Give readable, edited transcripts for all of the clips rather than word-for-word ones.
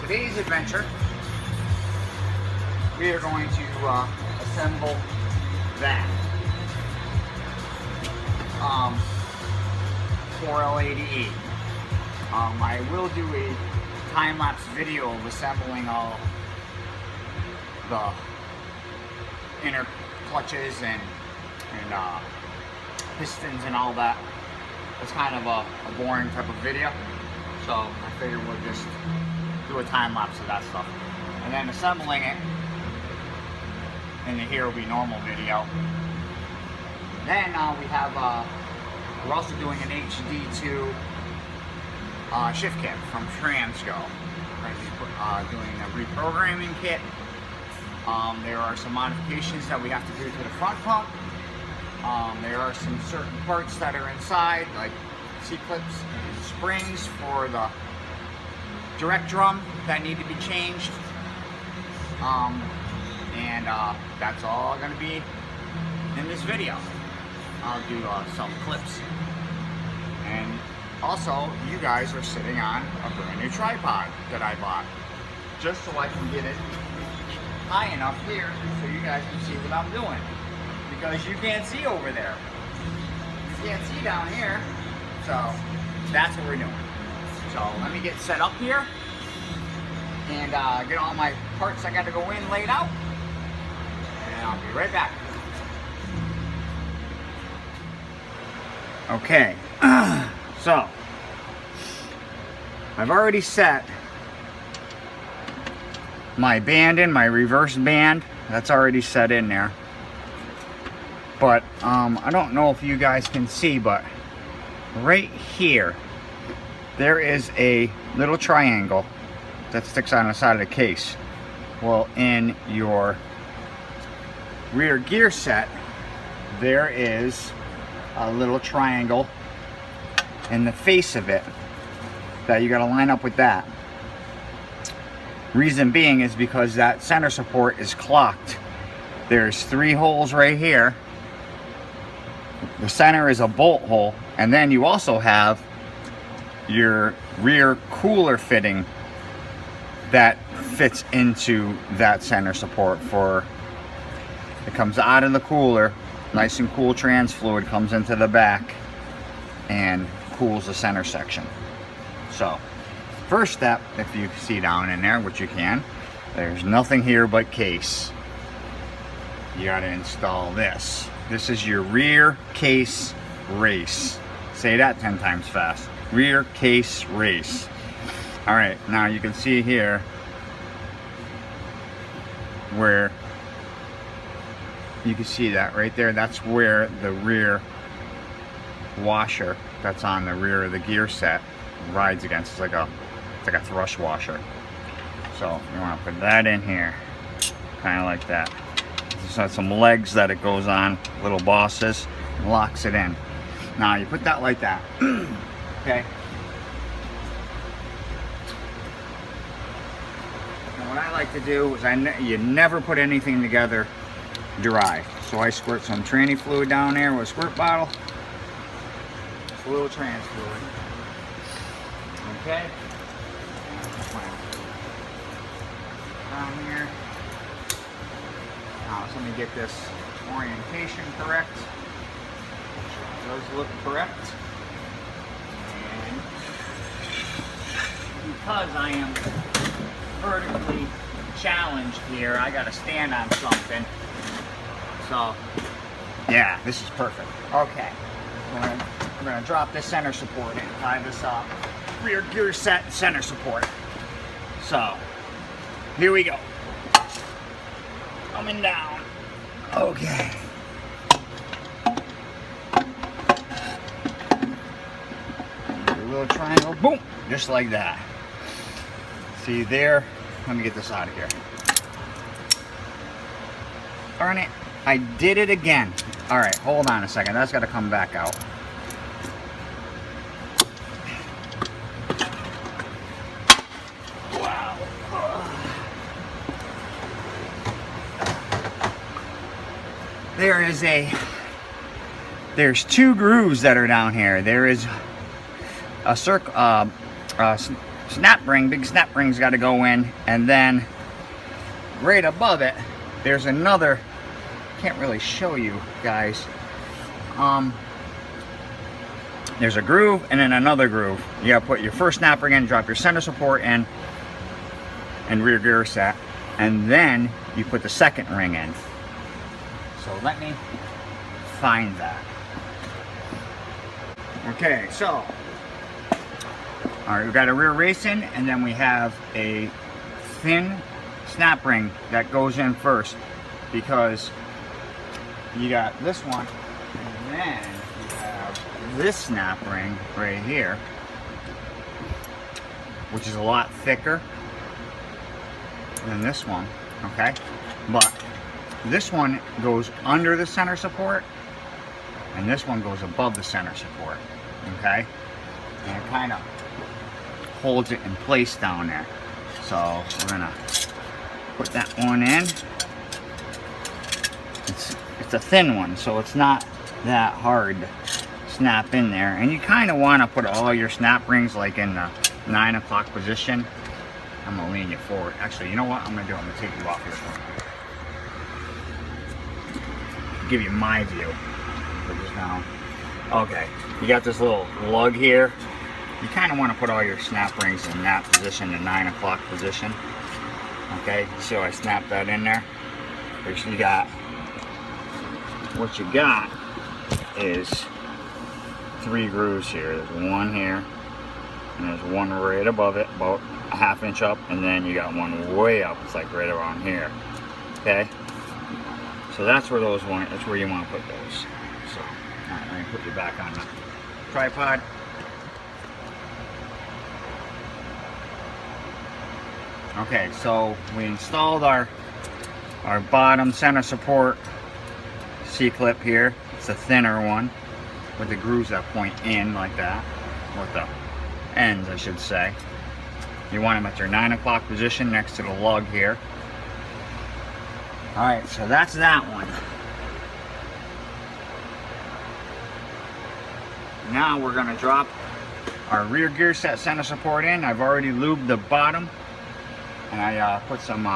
today's adventure, we are going to assemble that 4L88. I will do a time-lapse video of assembling all the inner clutches and pistons and all that. It's kind of a boring type of video, so I figured we'll just do a time-lapse of that stuff. And then assembling it, and here will be normal video. Then we have, we're also doing an HD2 shift kit from Transgo. Doing a reprogramming kit. There are some modifications that we have to do to the front pump. There are some certain parts that are inside, like C-clips and springs for the direct drum that need to be changed. That's all going to be in this video. I'll do some clips. And also, you guys are sitting on a brand new tripod that I bought, just so I can get it high enough here so you guys can see what I'm doing. Because you can't see over there. You can't see down here. So that's what we're doing. So let me get set up here and get all my parts I got to go in laid out. And I'll be right back. Okay. So I've already set my band in, my reverse band. That's already set in there. But I don't know if you guys can see, but right here there is a little triangle that sticks on the side of the case. Well, in your rear gear set, there is a little triangle in the face of it that you got to line up with that. Reason being is because that center support is clocked. There's 3 holes right here. The center is a bolt hole, and then you also have your rear cooler fitting that fits into that center support. It comes out of the cooler, nice and cool trans fluid comes into the back and cools the center section. So first step, if you see down in there, which you can, there's nothing here but case. You got to install this. This is your rear case race. Say that 10 times fast. Rear case race. All right, now you can see here where you can see that right there. That's where the rear washer that's on the rear of the gear set rides against. It's like a thrush washer. So you want to put that in here, kind of like that. Just has some legs that it goes on, little bosses, and locks it in. Now you put that like that. Okay. Now what I like to do is you never put anything together dry. So I squirt some tranny fluid down there with a squirt bottle. Just a little trans fluid. Okay. Down here. Now, so let me get this orientation correct. It does look correct. And because I am vertically challenged here, I got to stand on something. So, yeah, this is perfect. Okay, we're gonna drop this center support in, tie this up. Rear gear set center support. So, here we go. Coming down. Okay. A little triangle, boom, just like that. See there? Let me get this out of here. Darn it, I did it again. All right, hold on a second. That's got to come back out. Wow. There's 2 grooves that are down here. There is a snap ring, big snap ring's got to go in, and then right above it, there's another, can't really show you guys, there's a groove and then another groove. You gotta put your first snap ring in, drop your center support in, and rear gear set, and then you put the second ring in. So let me find that. Okay, so all right, we've got a rear racing, and then we have a thin snap ring that goes in first, because you got this one, and then you have this snap ring right here, which is a lot thicker than this one, okay? But this one goes under the center support, and this one goes above the center support, okay? And it kind of holds it in place down there. So we're gonna put that one in. It's a thin one, so it's not that hard to snap in there. And you kind of want to put all your snap rings like in the 9 o'clock position. I'm gonna lean you forward. Actually, you know what I'm gonna do? I'm gonna take you off here for me. Give you my view. Put this down. Okay, you got this little lug here. You kind of want to put all your snap rings in that position, the 9 o'clock position. Okay, so I snapped that in there. You got, what you got is 3 grooves here. There's one here, and there's one right above it, about a ½ inch up, and then you got one way up. It's like right around here. Okay, so that's where those want. That's where you want to put those. So, all right, let me put you back on the tripod. Okay, so we installed our bottom center support C-clip here. It's a thinner one with the grooves that point in like that, with the ends I should say. You want them at your 9 o'clock position next to the lug here. Alright, so that's that one. Now we're going to drop our rear gear set center support in. I've already lubed the bottom, and I put some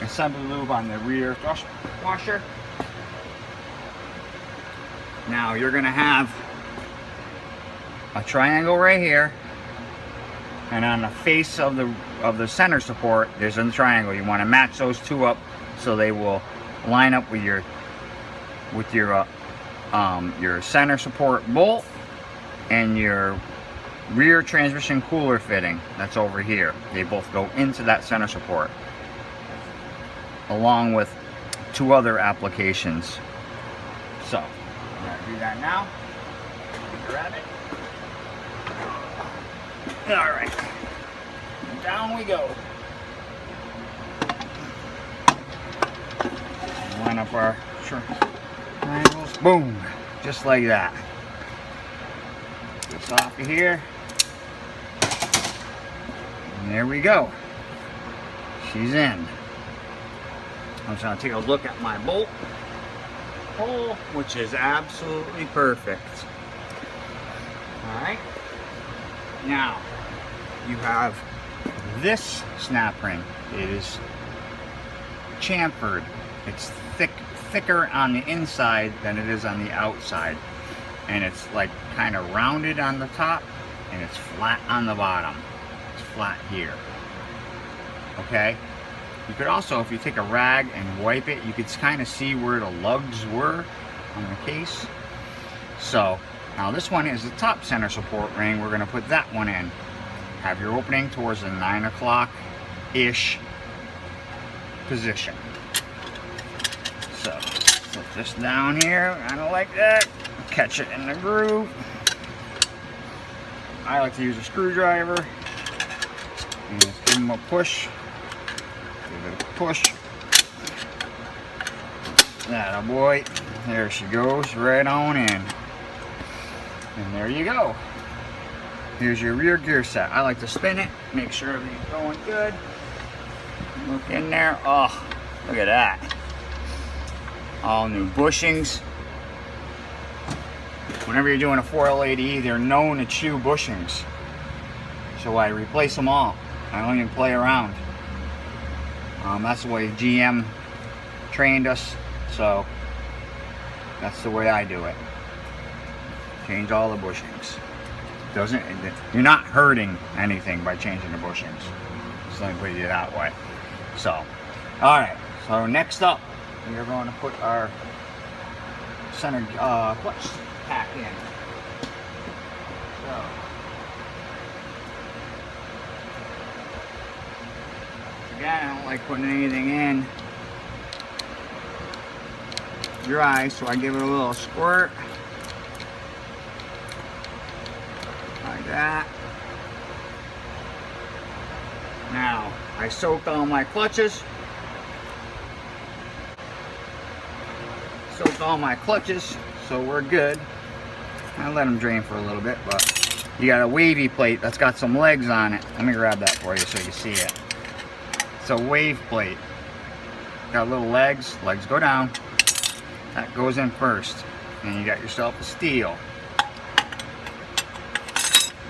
assembly lube on the rear thrust washer. Now you're going to have a triangle right here, and on the face of the center support there's a triangle. You want to match those two up so they will line up with your center support bolt and your rear transmission cooler fitting that's over here. They both go into that center support, along with 2 other applications. So I'm going to do that now. Grab it. Alright, down we go. Line up our triangles. Boom, just like that. This off of here. And there we go. She's in. I'm just going to take a look at my bolt hole, which is absolutely perfect. Alright. Now, you have this snap ring. It is chamfered. It's thicker on the inside than it is on the outside. And it's like kind of rounded on the top, and it's flat on the bottom. It's flat here. Okay? You could also, if you take a rag and wipe it, you could kind of see where the lugs were on the case. So, now this one is the top center support ring. We're going to put that one in. Have your opening towards the 9 o'clock-ish position. So, put this down here, kind of like that. Catch it in the groove. I like to use a screwdriver. And just give them a push. Give it a push. That a boy. There she goes, right on in. And there you go. Here's your rear gear set. I like to spin it, make sure everything's going good. Look in there. Oh, look at that. All new bushings. Whenever you're doing a 4L80E, they're known to chew bushings. So I replace them all. I don't even play around. That's the way GM trained us, so that's the way I do it. Change all the bushings. You're not hurting anything by changing the bushings. Just let me put it that way. So, all right. So next up, we're going to put our center clutch pack in. So, again, I don't like putting anything in dry, so I give it a little squirt like that. Now I soaked all my clutches. So we're good. I let them drain for a little bit, but you got a wavy plate that's got some legs on it. Let me grab that for you so you can see it. It's a wave plate. Got little legs go down. That goes in first. And you got yourself a steel.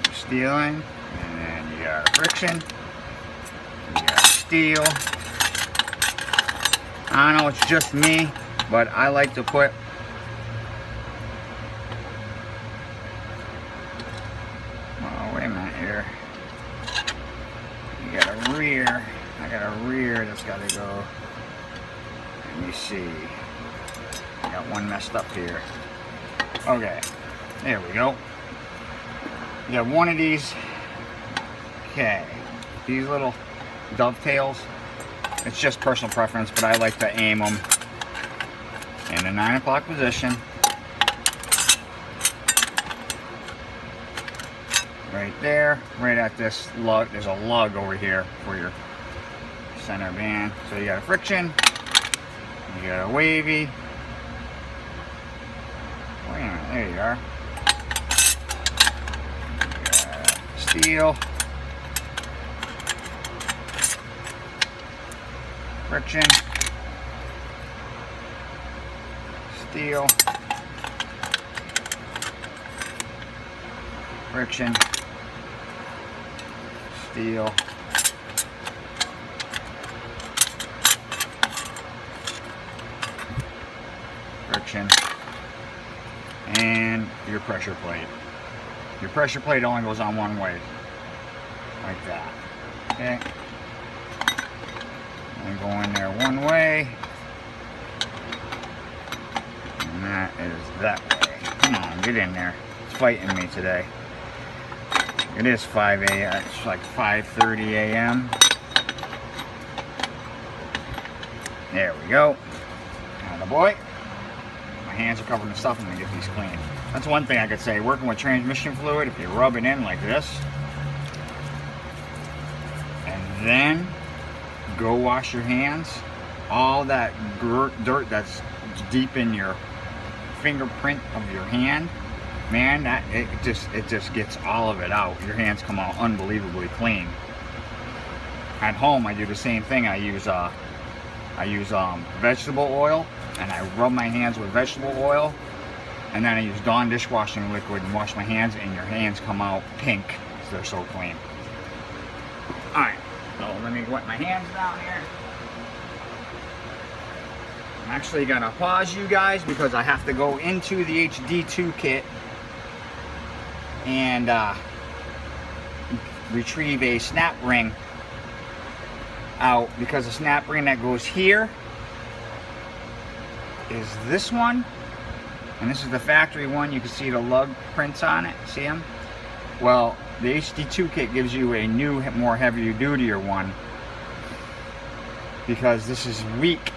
You're steeling, and then you got a friction. You got steel. I know it's just me, but I like to put wait a minute here. You got a rear. I got a rear that's got to go. Let me see. I got one messed up here. Okay, there we go. You have one of these. Okay, these little dovetails. It's just personal preference, but I like to aim them in a 9 o'clock position. Right there, right at this lug. There's a lug over here for your center band. So you got a friction, you got a wavy. Wait a minute, there you are. You got steel, friction, steel, friction, steel, friction, and your pressure plate. Your pressure plate only goes on one way, like that. Okay, and go in there one way, and that is that way. Come on, get in there. It's fighting me today. It is 5 a.m. It's like 5:30 a.m. There we go. Atta boy. My hands are covered in stuff. I'm gonna get these clean. That's one thing I could say. Working with transmission fluid, if you rub it in like this, and then go wash your hands, all that dirt that's deep in your fingerprint of your hand, man, that it just gets all of it out. Your hands come out unbelievably clean. At home, I do the same thing. I use vegetable oil, and I rub my hands with vegetable oil, and then I use Dawn dishwashing liquid and wash my hands, and your hands come out pink because they're so clean. All right, so let me wet my hands down here. I'm actually gonna pause you guys because I have to go into the HD2 kit and retrieve a snap ring out, because the snap ring that goes here is this one, and this is the factory one. You can see the lug prints on it. See them? Well, the HD2 kit gives you a new, more heavier duty one, because this is weak.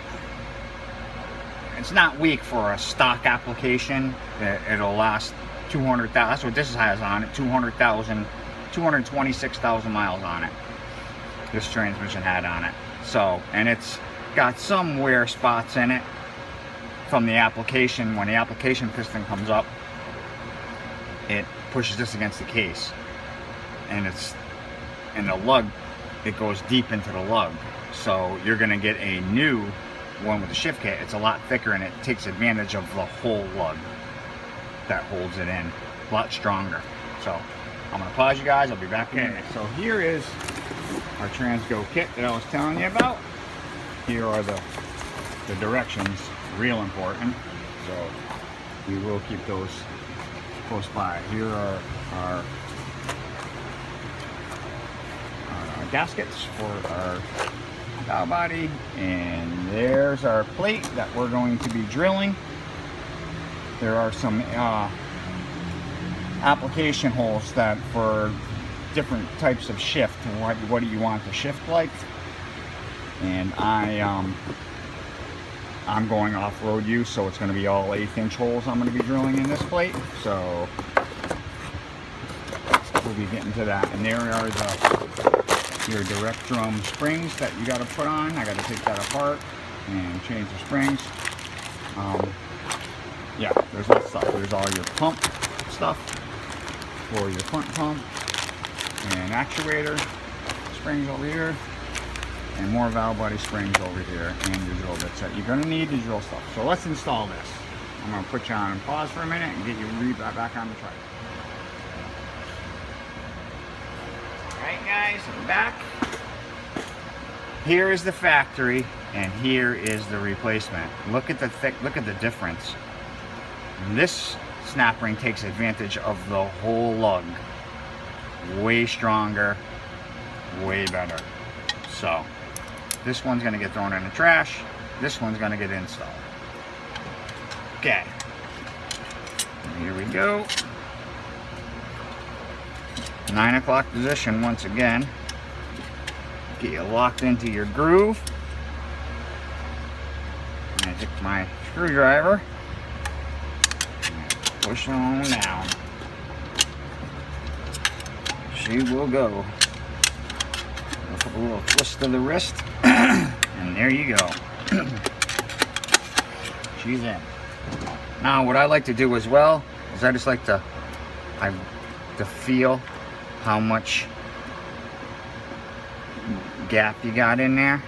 It's not weak for a stock application. It'll last 200,000. That's what this has on it. 200,000, 226,000 miles on it. This transmission had on it. So, and it's got some wear spots in it from the application. When the application piston comes up, it pushes this against the case, and it's in the lug. It goes deep into the lug. So you're going to get a new one with the shift kit. It's a lot thicker, and it takes advantage of the whole lug that holds it in. A lot stronger. So I'm gonna pause you guys, I'll be back in a minute. So here is our Transgo kit that I was telling you about. Here are the directions, real important. So we will keep those close by. Here are our gaskets for our bow body, and there's our plate that we're going to be drilling. There are some application holes that for different types of shift. What do you want the shift like? And I'm going off-road use, so it's going to be all 1/8 inch holes I'm going to be drilling in this plate. So we'll be getting to that. And there are your direct drum springs that you got to put on. I got to take that apart and change the springs. Yeah, there's that stuff. There's all your pump stuff for your front pump and actuator springs over here, and more valve body springs over here, and your drill bits that you're going to need to drill stuff. So let's install this. I'm going to put you on pause for a minute and get you back on the truck. Alright guys, I'm back. Here is the factory and here is the replacement. Look at the difference. This snap ring takes advantage of the whole lug. Way stronger, way better. So this one's going to get thrown in the trash. This one's going to get installed. Okay. Here we go. 9 o'clock position once again. Get you locked into your groove. And I take my screwdriver. And push on down. She will go. A little twist of the wrist. And there you go. She's in. Now what I like to do as well is I just like to feel how much gap you got in there,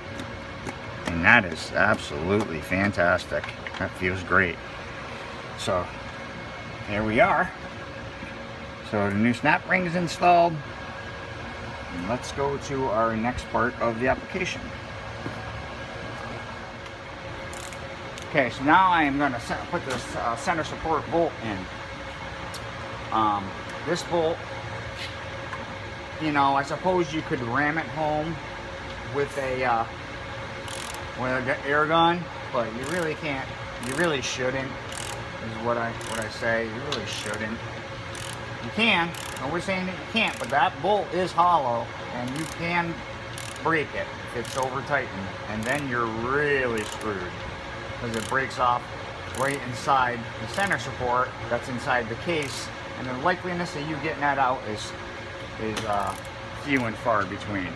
and that is absolutely fantastic. That feels great. So there we are. So the new snap ring is installed, and let's go to our next part of the application. Okay, so now I am going to put this center support bolt in. This bolt, you know, I suppose you could ram it home with an air gun, but you really can't. You really shouldn't. Is what I say. You really shouldn't. You can. Nobody's saying that you can't, but that bolt is hollow, and you can break it if it's over tightened, and then you're really screwed because it breaks off right inside the center support that's inside the case, and the likeliness of you getting that out is few and far between.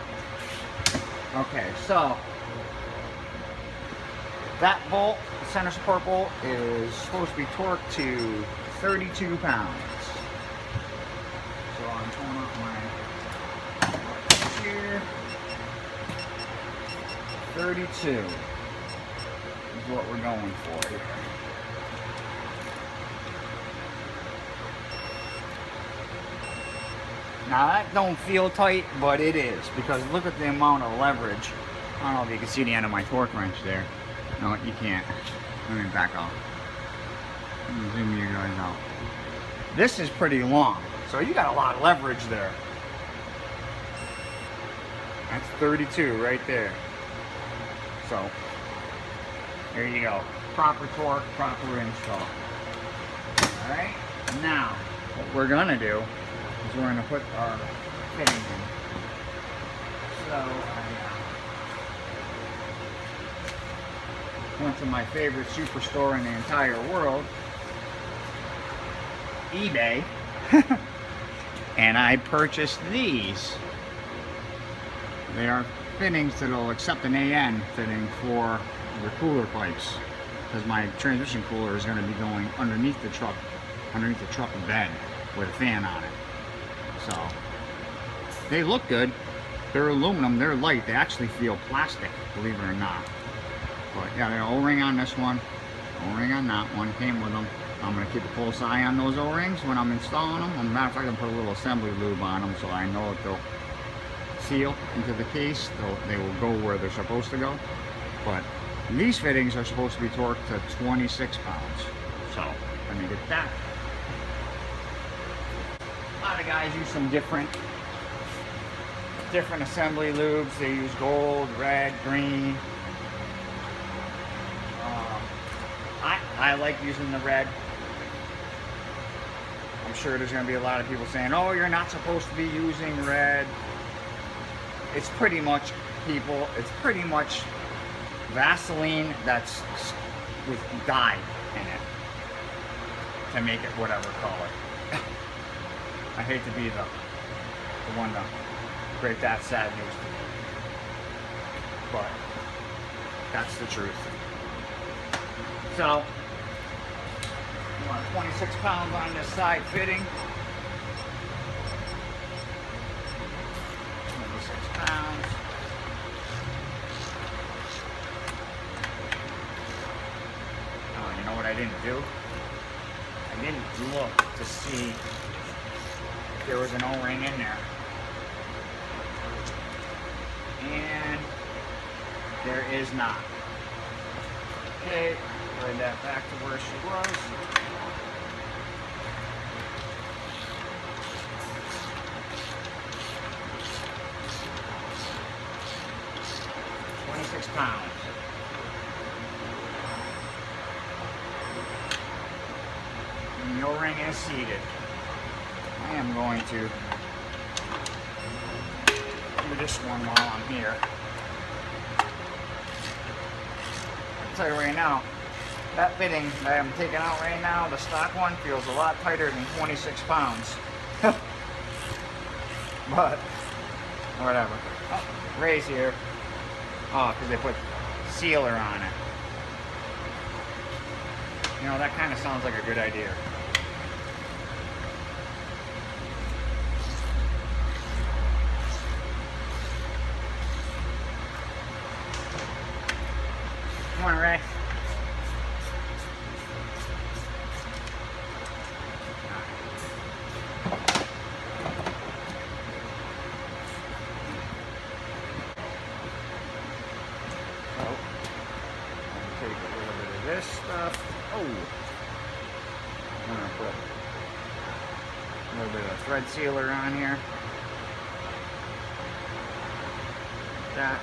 Okay, so that bolt, the center support bolt, is supposed to be torqued to 32 pounds. So I'm pulling up my here. 32 is what we're going for here. Now that don't feel tight, but it is, because look at the amount of leverage. I don't know if you can see the end of my torque wrench there. No, you can't. Let me back off. Let me zoom you guys out. This is pretty long, so you got a lot of leverage there. That's 32 right there. So, there you go. Proper torque, proper install. Alright, now, what we're gonna do is we're gonna put our fitting in. So, I went to my favorite superstore in the entire world, eBay, and I purchased these. They are fittings that'll accept an AN fitting for the cooler pipes, because my transmission cooler is going to be going underneath the truck bed with a fan on it. So they look good. They're aluminum, they're light, they actually feel plastic, believe it or not. But yeah, the O-ring on this one, O-ring on that one, came with them. I'm going to keep a close eye on those O-rings when I'm installing them. As a matter of fact, I'm going to put a little assembly lube on them so I know that they'll seal into the case. They will go where they're supposed to go. But these fittings are supposed to be torqued to 26 pounds. So let me get that. A lot of guys use some different assembly lubes. They use gold, red, green. I like using the red. I'm sure there's going to be a lot of people saying, oh, you're not supposed to be using red. It's pretty much, people, it's pretty much Vaseline that's with dye in it to make it whatever color. I hate to be the one to break that sad news to you, but that's the truth. So, you want 26 pounds on this side fitting. 26 pounds. Oh, you know what I didn't do? I didn't look to see if there was an O-ring in there. And there is not. Okay, put that back to where she was. £26. And the O-ring is seated. I am going to do this one while I'm here. I'll tell you right now, that fitting that I'm taking out right now, the stock one, feels a lot tighter than 26 pounds. But, whatever. Oh, Ray's here. Oh, because they put sealer on it. You know, that kind of sounds like a good idea. Come on, Ray. Take a little bit of this stuff. Oh, I'm gonna put a little bit of thread sealer on here. That.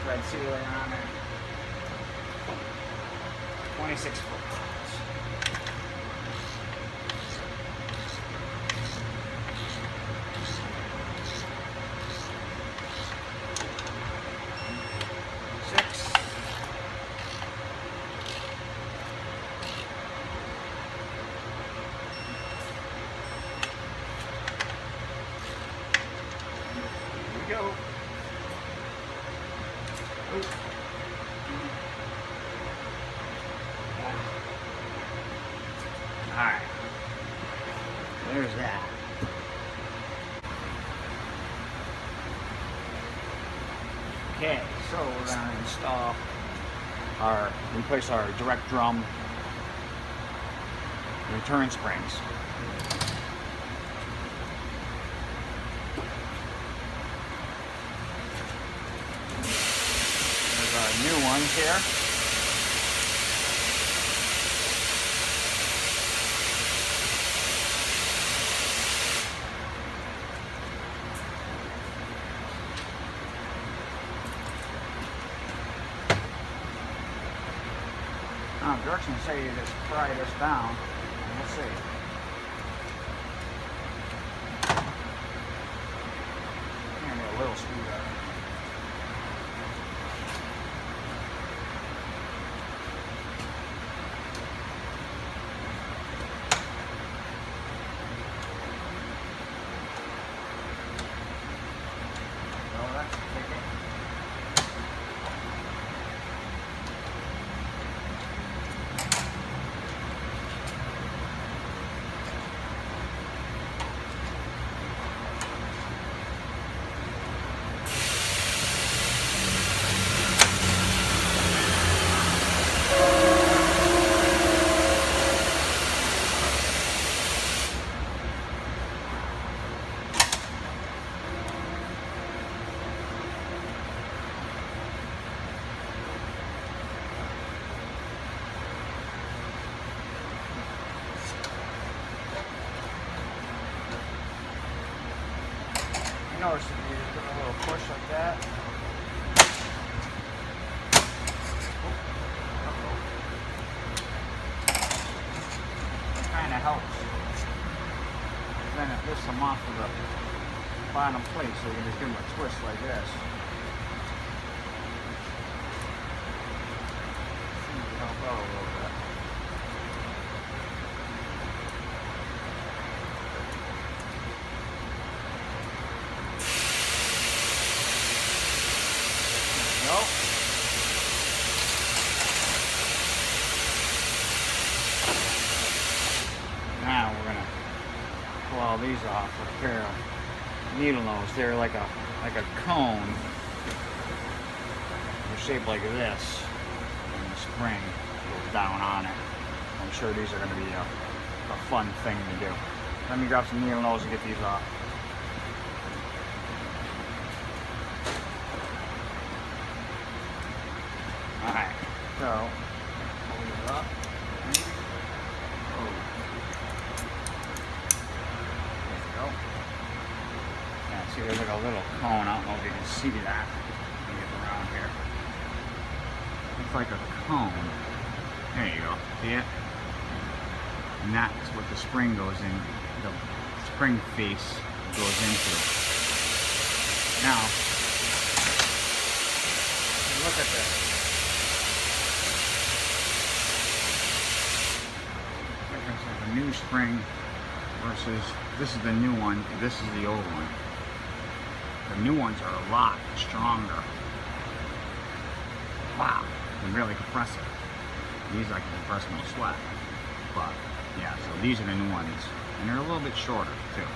Thread sealer on it. 26 foot pounds. Here we go. Alright, there's that. Okay, so we're going to install replace our direct drum return springs. There's our new ones here. Directions say you just pry this down. Let's see. little screwdriver. Notice if you just give it a little push like that. It kind of helps. Then it lifts them off of the bottom plate, so you can just give them a twist like this. Seems to help out a little bit. Now we're gonna pull all these off with a pair of needle nose. They're like a cone. They're shaped like this, and the spring goes down on it. I'm sure these are gonna be a fun thing to do. Let me grab some needle nose and get these off. Alright, so pull these up. See, there's like a little cone. I don't know if you can see that. Let me get around here. It's like a cone. There you go. See it? And that's what the spring goes in. The spring face goes into. Now, look at this. Difference of the new spring versus this is the new one. This is the old one. The new ones are a lot stronger. Wow, and really compressive. These I can compress no sweat. But yeah, so these are the new ones. And they're a little bit shorter too.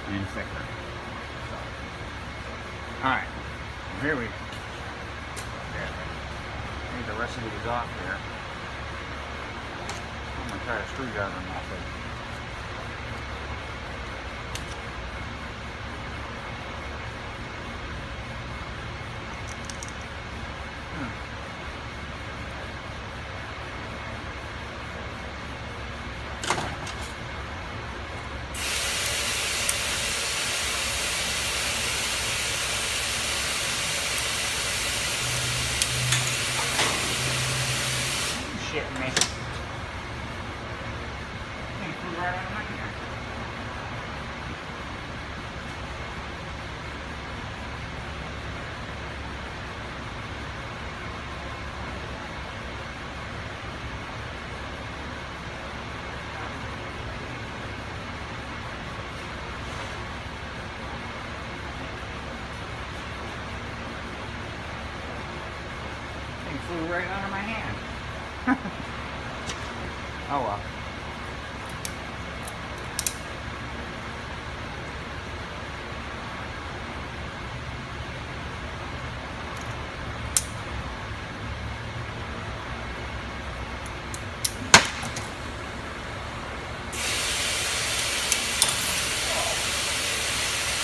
And thicker. So. Alright, here we go. Need the rest of these off here. I'm gonna try a screwdriver method. Shit, man. Thing flew right out of my hand. Thing flew right out of my hand. Oh well.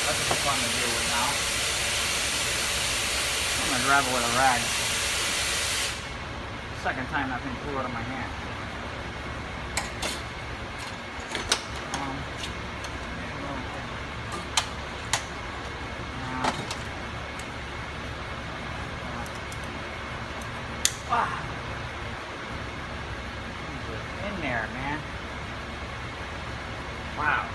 That's just fun to deal with now. I'm gonna grab it with a rag. Second time that thing flew out of my hand. Wow. In there, man. Wow.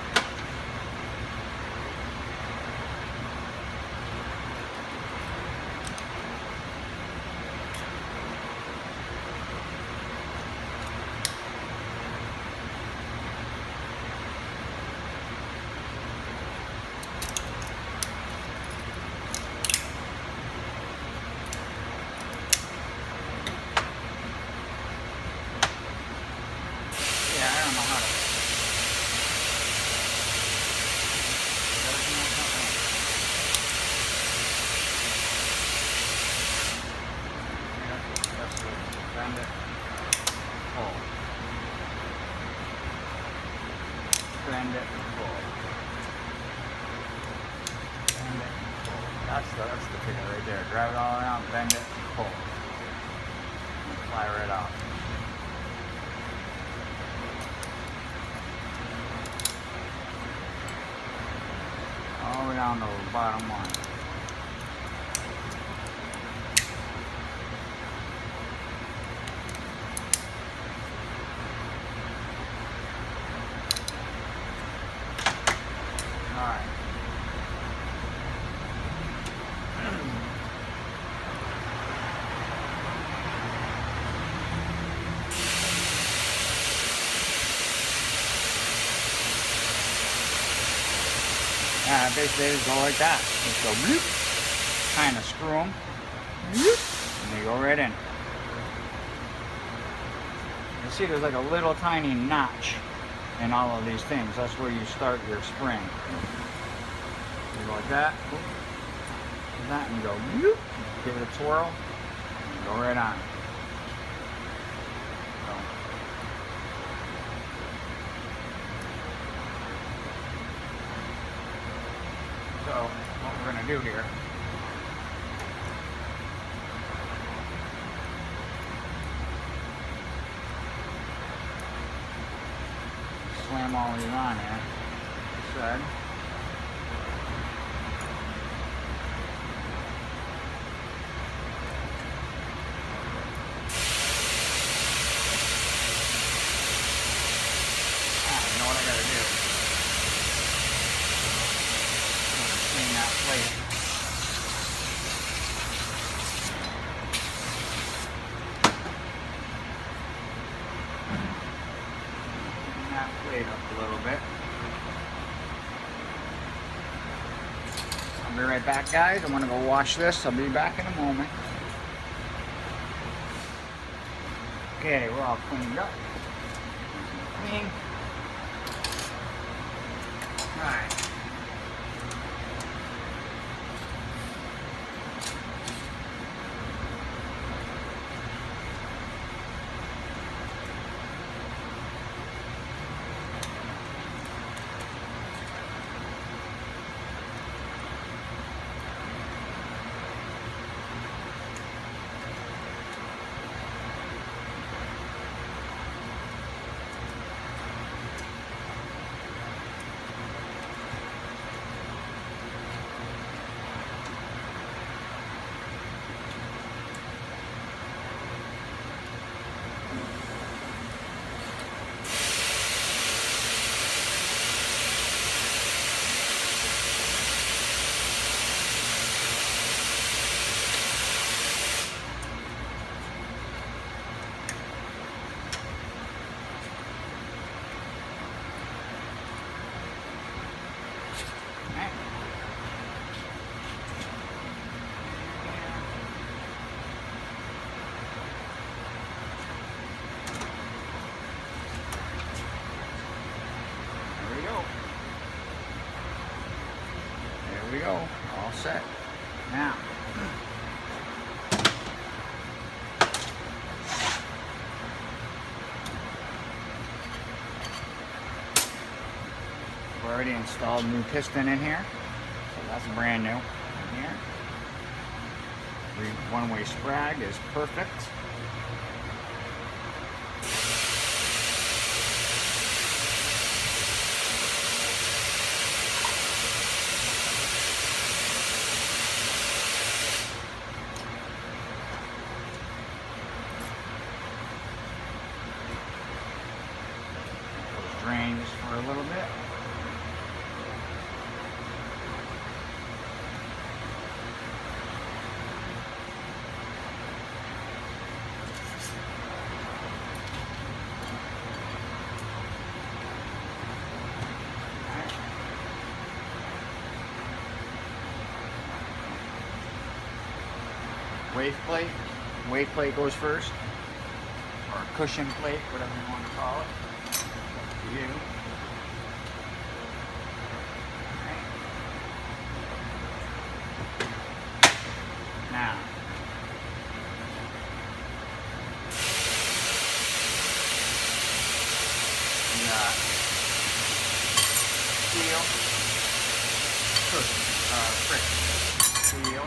bend it, pull. Bend it, pull. Bend it, pull. That's the ticket right there. Drive it all around, bend it, pull. And fly right off. All the way down to the bottom one. Alright. Basically just go like that. Just go bloop, kind of screw them, bloop, and they go right in. You see there's like a little tiny notch in all of these things. That's where you start your spring. You go like that, like that, and you go bloop, give it a twirl, and go right on. So what we're going to do here, slam all these on here, said. You know what I got to do? Clean that plate. Clean that plate up a little bit. I'll be right back, guys. I'm gonna go wash this. I'll be back in a moment. Okay, we're all cleaned up. Clean. All right. There we go, all set. Now, we've already installed new piston in here, so that's brand new in here. One-way sprag is perfect. Drain just for a little bit. Wave plate goes first, or a cushion plate, whatever you want to call it. Up to you. Now, friction. Feel.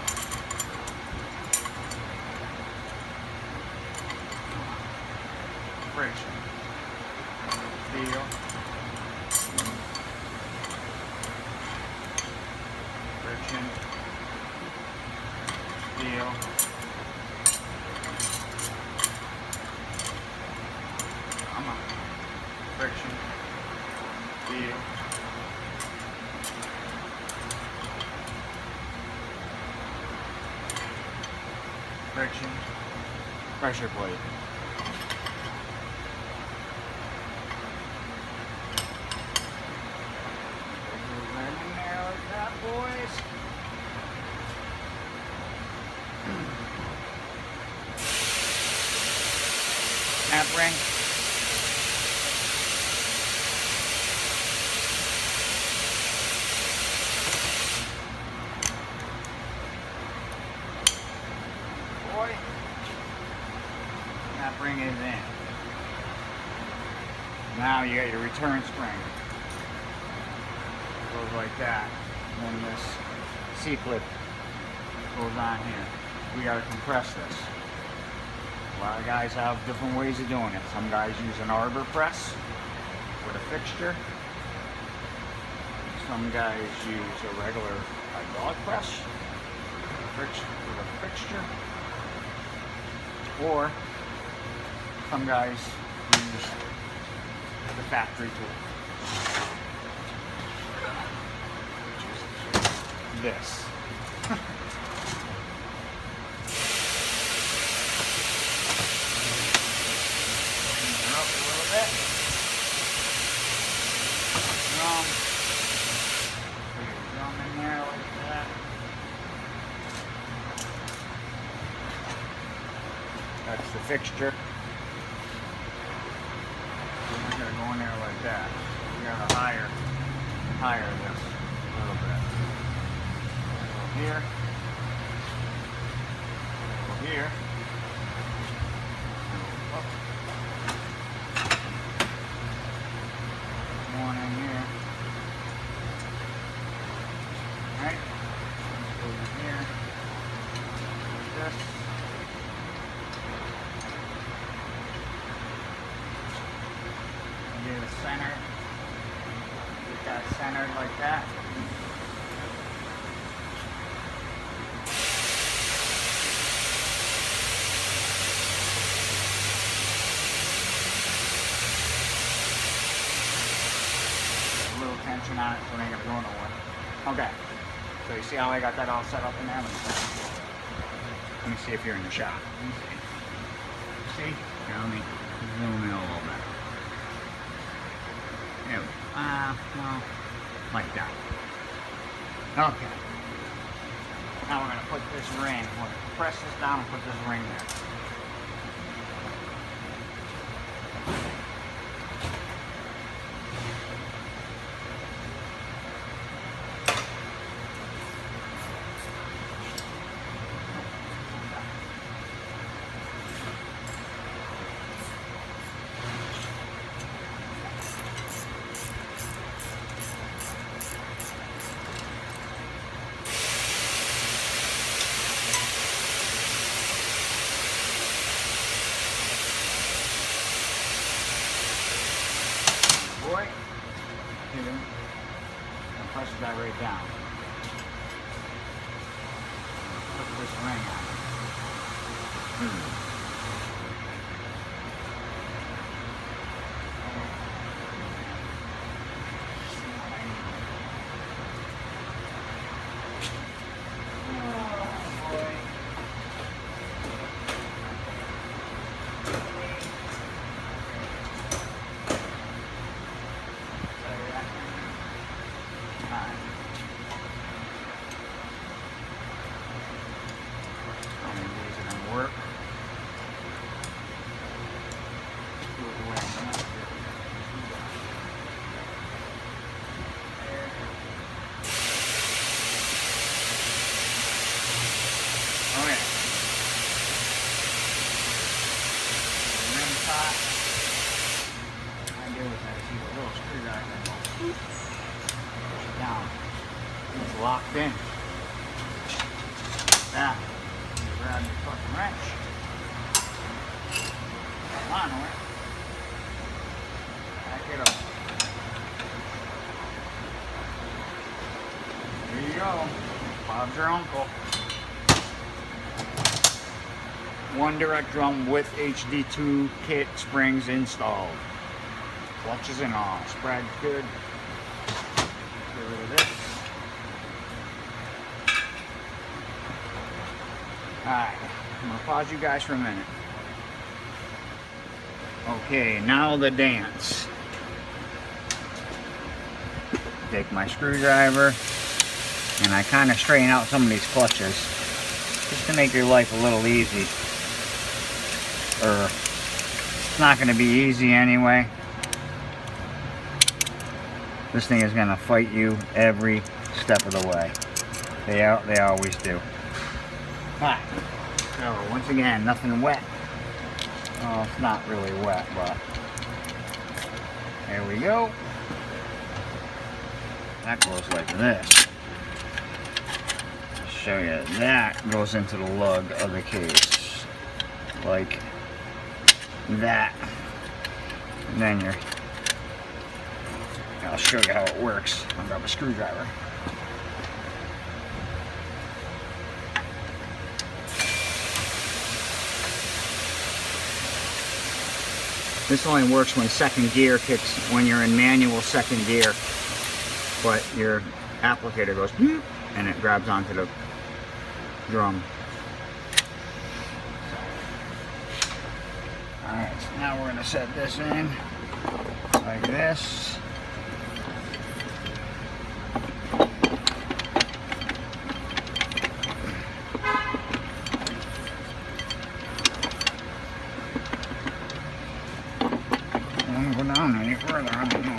Friction. Feel. Friction. Feel. Come on. Friction. Feel. Friction. Pressure plate. Snap ring. Boy. Snap ring is in. Now you got your return spring. Goes like that. And then this C-clip goes on here. We gotta compress this. A lot of guys have different ways of doing it. Some guys use an arbor press with a fixture. Some guys use a regular hydraulic press with a fixture. Or some guys use the factory tool, which is this. Drum in there like that. That's the fixture. We're gonna go in there like that. We gotta higher this a little bit. Go here. Go here. Up. One in here. Alright. Over here. Like this. And do the center. Get that centered like that. Tension on it so it ain't gonna go nowhere. Okay. So you see how I got that all set up in there? Let me see if you're in the shot. Let me see. See? Here, let me zoom in a little bit. There we go. No. Like that. Okay. Now we're gonna put this ring. We're gonna press this down and put this ring there. Boy, here, and press that right down. Put this ring on. Work. Oh yeah. Rim top. I do is I see a little screwdriver. down. It's locked in. That. Grab your fucking wrench. Come on, over. Back it up. There you go. Bob's your uncle. One direct drum with HD2 kit springs installed. Clutches and all. Spread good. Get rid of this. Alright, I'm going to pause you guys for a minute. Okay, now the dance. Take my screwdriver and I kind of straighten out some of these clutches just to make your life a little easy. It's not going to be easy anyway. This thing is going to fight you every step of the way. They always do. Alright, so once again, nothing wet. Oh, it's not really wet, but there we go. That goes like this. I'll show you. That goes into the lug of the case. Like that. And then I'll show you how it works. I'll grab a screwdriver. This only works when second gear kicks, when you're in manual second gear, but your applicator goes and it grabs onto the drum. Alright, so now we're going to set this in like this. Go down any further, I don't know.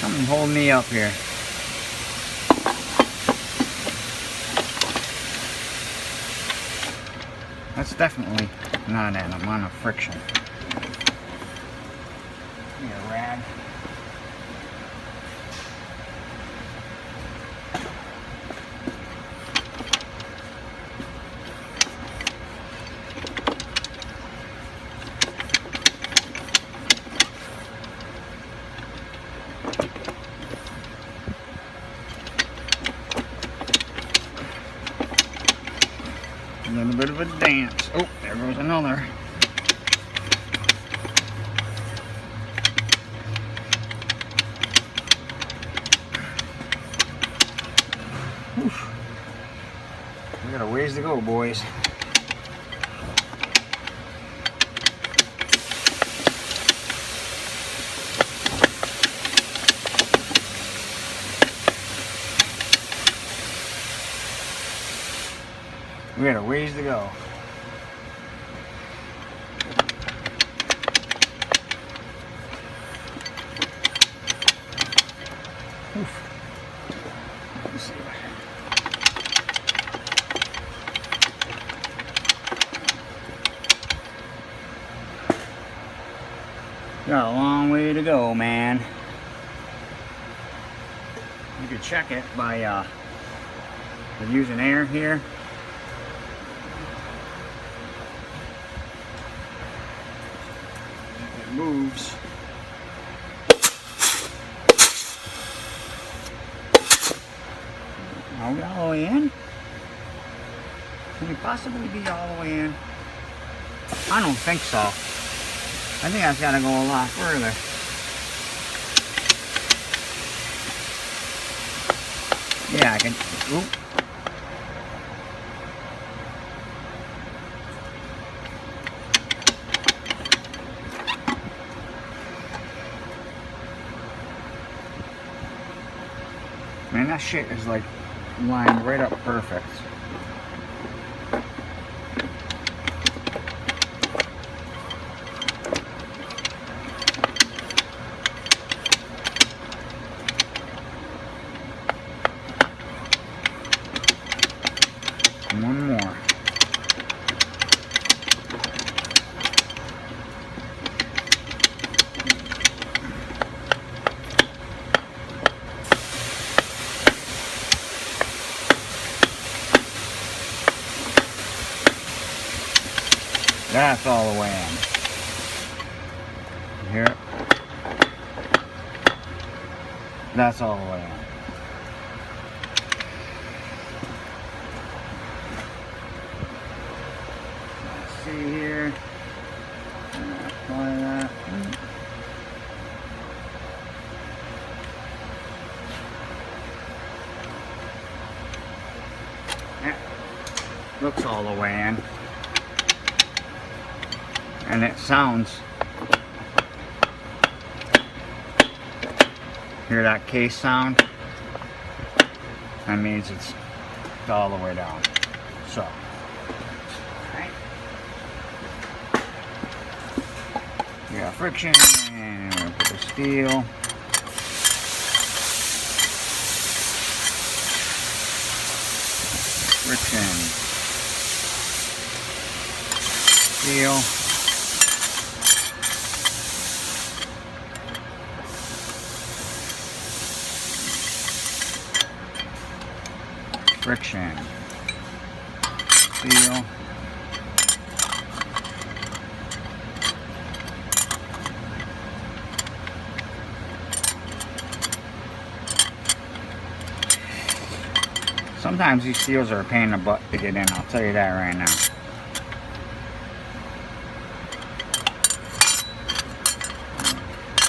Something holding me up here. That's definitely not an amount of friction. Give me a rag. A little bit of a dance. Oh, there goes another. Oof. We got a ways to go, boys. We got a ways to go. Oof. Let's see. Got a long way to go, man. You could check it by using air here. Moves. Are we all the way in? Can we possibly be all the way in? I don't think so. I think I've got to go a lot further. Yeah, I can. Oop. Man, that shit is like lined right up perfect. That's all the way in. You hear it? That's all the way in. Let's see here. Apply that. Yeah. Looks all the way in. And it sounds. Hear that case sound? That means it's all the way down. So, right. We got friction, and we'll put the steel. Friction. Steel. Friction, steel, sometimes these steels are a pain in the butt to get in, I'll tell you that right now.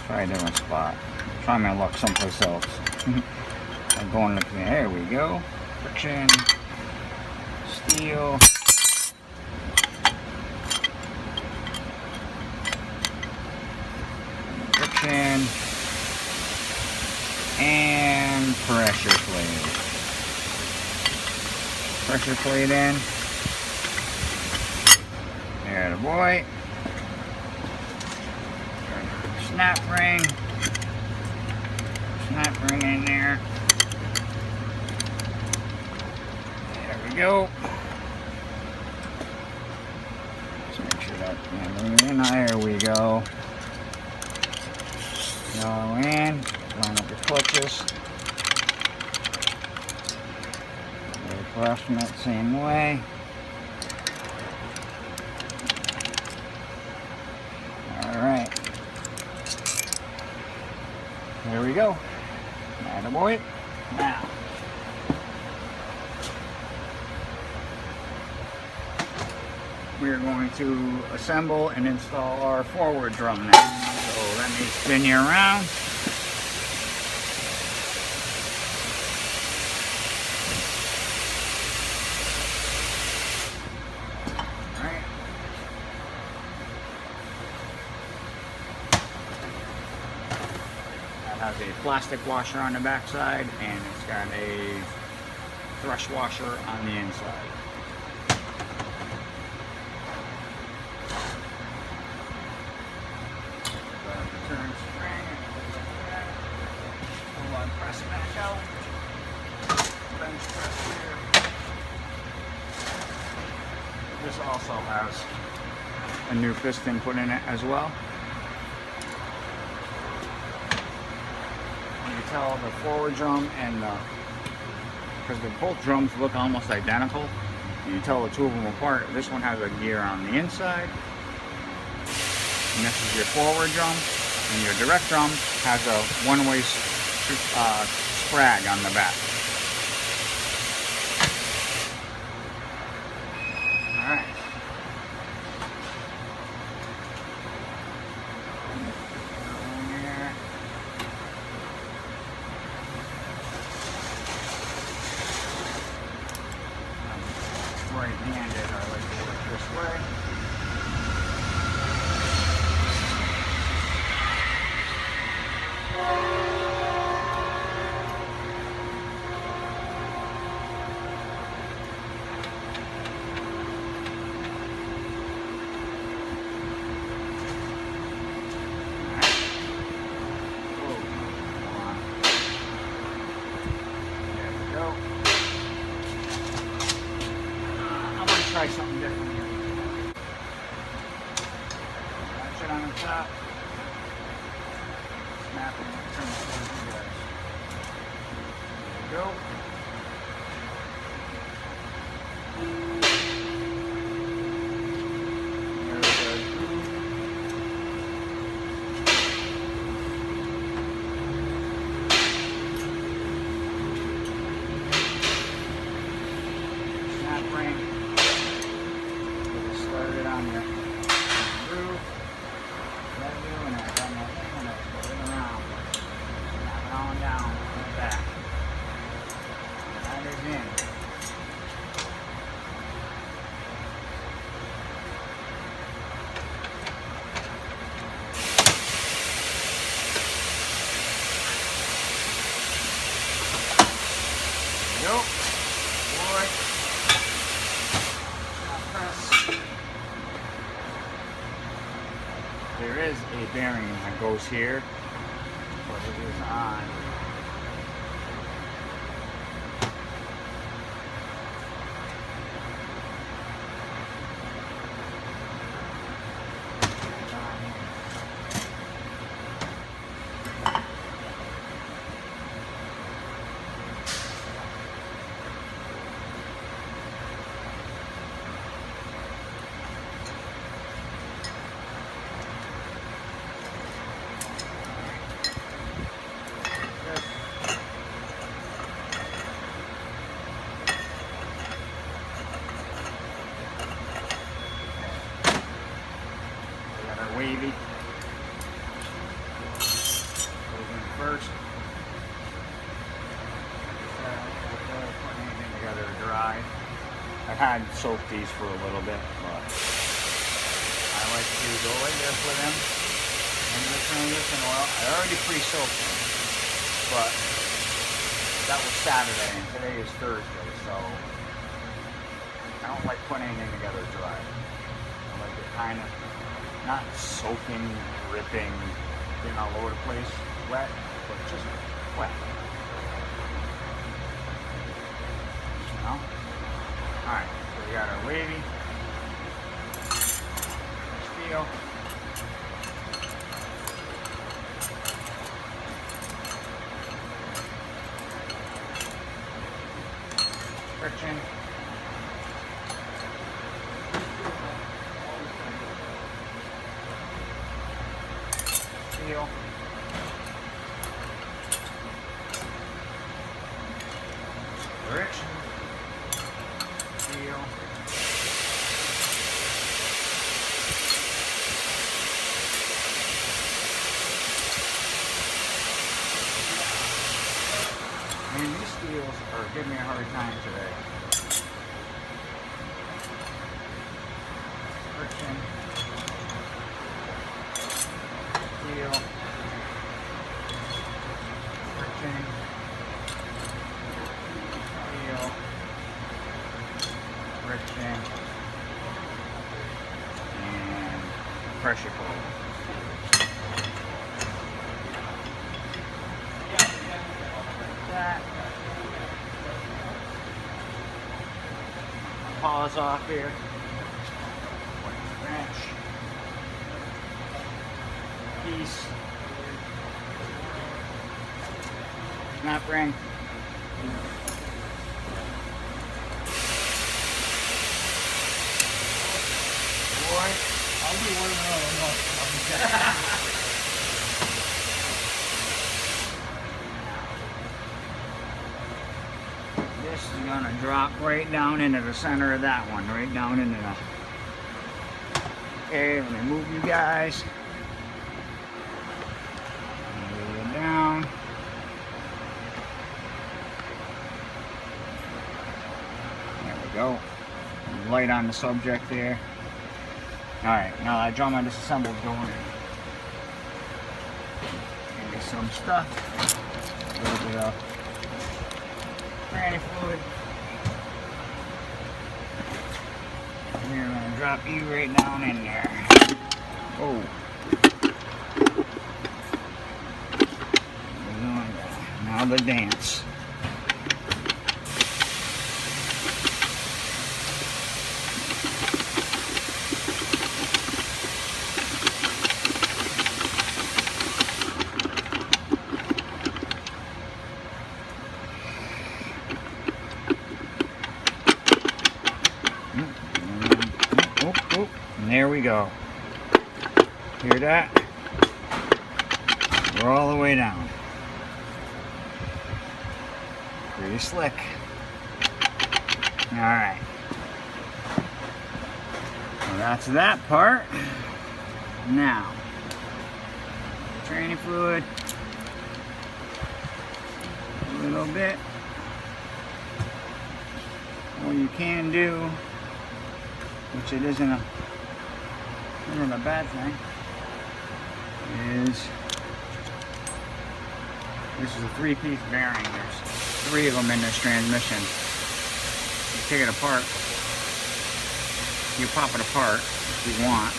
Try a different spot. Try my luck someplace else. I'm going to, there we go. Friction, steel, friction, and pressure plate. Pressure plate in. There the boy. Snap ring. Snap ring in there. Go. Let's make sure that in. There we go. Go in. Line up your clutches. Across from that same way. All right. There we go. Attaboy. Now. We are going to assemble and install our forward drum now. So let me spin you around. Alright. That has a plastic washer on the back side and it's got a thrush washer on the inside. Turn spring, pull on, press back out, bench press here. This also has a new piston put in it as well. You can tell the forward drum and because both drums look almost identical, you can tell the two of them apart. This one has a gear on the inside, and this is your forward drum. And your direct drum has a one-way sprag on the back. All right. I'm right-handed. I like to work this way. Try something different here. Latch it on the top. Snap it and turn it towards you guys. There we go. There it goes here, but it is on. Wavy. Goes in first. Putting anything together to dry. I had soaked these for a little bit, but I like to go like this with them into the transition oil. I already pre-soaked them, but that was Saturday and today is Thursday, so I don't like putting anything together dry. I like it kind of not soaking, dripping, getting all over the place, wet, but just wet. You know? Alright, so we got our wavy steel. Friction. Steel. Friction. Steel. Man, these steels are giving me a hard time today. Friction. Steel. Friction. Steel. Friction. And pressure pull. That. Pause off here. Wrench. Piece. Snap ring. Boy, I'll do one of this is gonna drop right down into the center of that one, right down into the. Okay, let me move you guys. Move it down. There we go. Light on the subject there. Alright, now that drum I disassembled going in. Give me some stuff. A little bit of granny fluid. And here I'm gonna drop you right down in there. Oh. Now the dance. And there we go. Hear that? We're all the way down. Pretty slick. Alright. So that's that part. Now, training fluid. A little bit. What you can do, which it isn't a bad thing, is this is a 3-piece bearing. There's 3 of them in this transmission. You take it apart. You pop it apart if you want.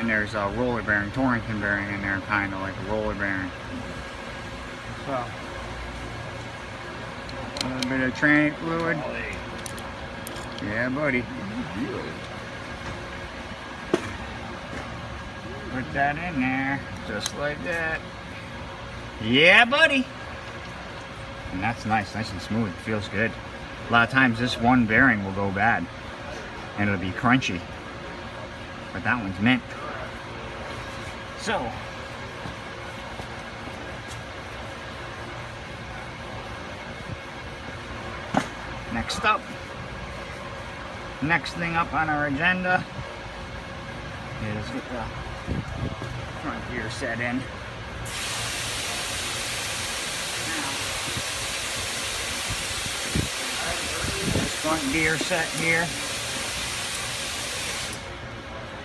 and there's a roller bearing, Torrington bearing in there, kind of like a roller bearing. So, a little bit of tranny fluid. Yeah, buddy. Put that in there, just like that. Yeah, buddy. And that's nice and smooth. Feels good. A lot of times this one bearing will go bad, and it'll be crunchy. But that one's mint. So, next thing up on our agenda is get the front gear set in. This front gear set here.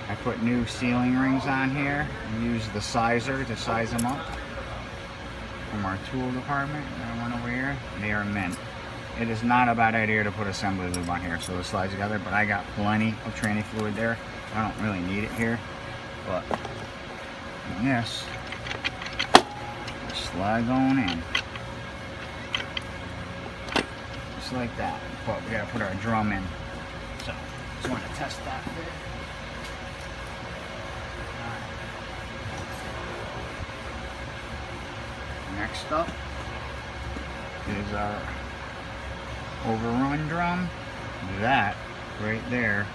I put new sealing rings on here and use the sizer to size them up from our tool department. That one over here, they are mint. It is not a bad idea to put assembly lube on here so it slides together, but I got plenty of tranny fluid there. I don't really need it here, but yes, slides on in. Just like that. But we gotta put our drum in. So, just want to test that fit. Next up is our overrun drum. That right there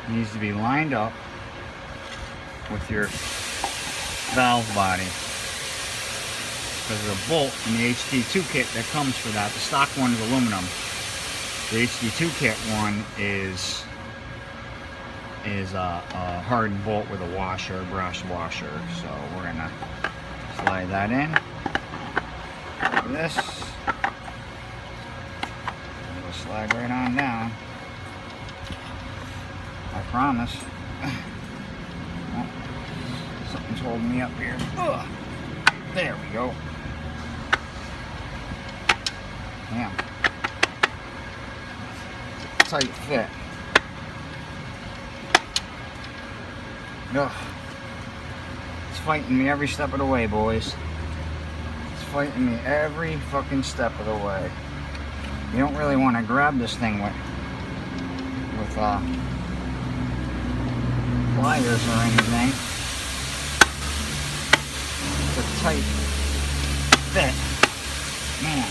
needs to be lined up with your valve body, because the bolt in the HD2 kit that comes for that, the stock one is aluminum. The HD2 kit one is a hardened bolt with a washer, brass washer. So we're gonna slide that in. Like this. It'll slide right on down. I promise. Oh, something's holding me up here. Ugh. There we go. Yeah. Tight fit. Ugh. It's fighting me every step of the way, boys. It's fighting me every fucking step of the way. You don't really want to grab this thing with pliers or anything. It's a tight fit. Man.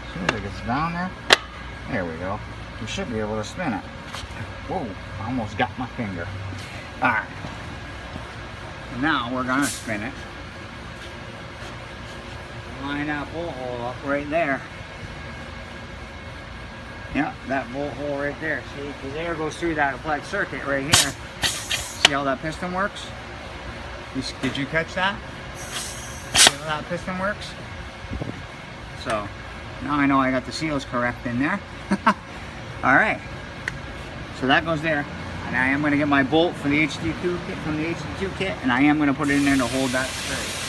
As soon as it gets down there, there we go. You should be able to spin it. Whoa, I almost got my finger. Alright. Now we're gonna spin it. Line that bolt hole up right there. Yep, that bolt hole right there. See, because air goes through that applied circuit right here. See how that piston works? Did you catch that? See how that piston works? So, now I know I got the seals correct in there. Alright. So that goes there. And I am going to get my bolt for the HD2 kit from the HD2 kit, and I am going to put it in there to hold that straight.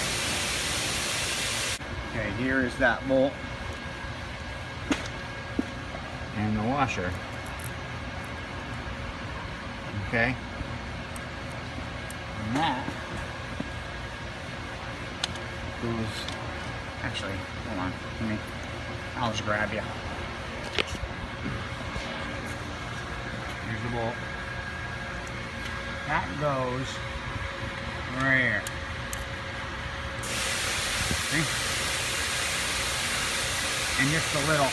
Okay, here is that bolt and the washer. Okay, and that goes. Actually, hold on. I'll just grab you. Here's the bolt. That goes right here. See? And just a little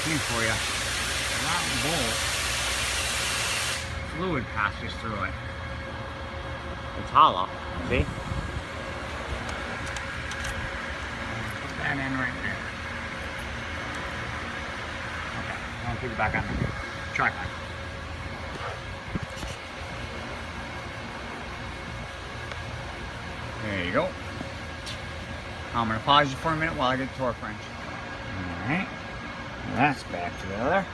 thing for you. That bolt, fluid passes through it. It's hollow, see? Put that in right there. Okay, I'll put it back on the tripod. There you go. I'm going to pause you for a minute while I get the torque wrench. Alright. That's back together.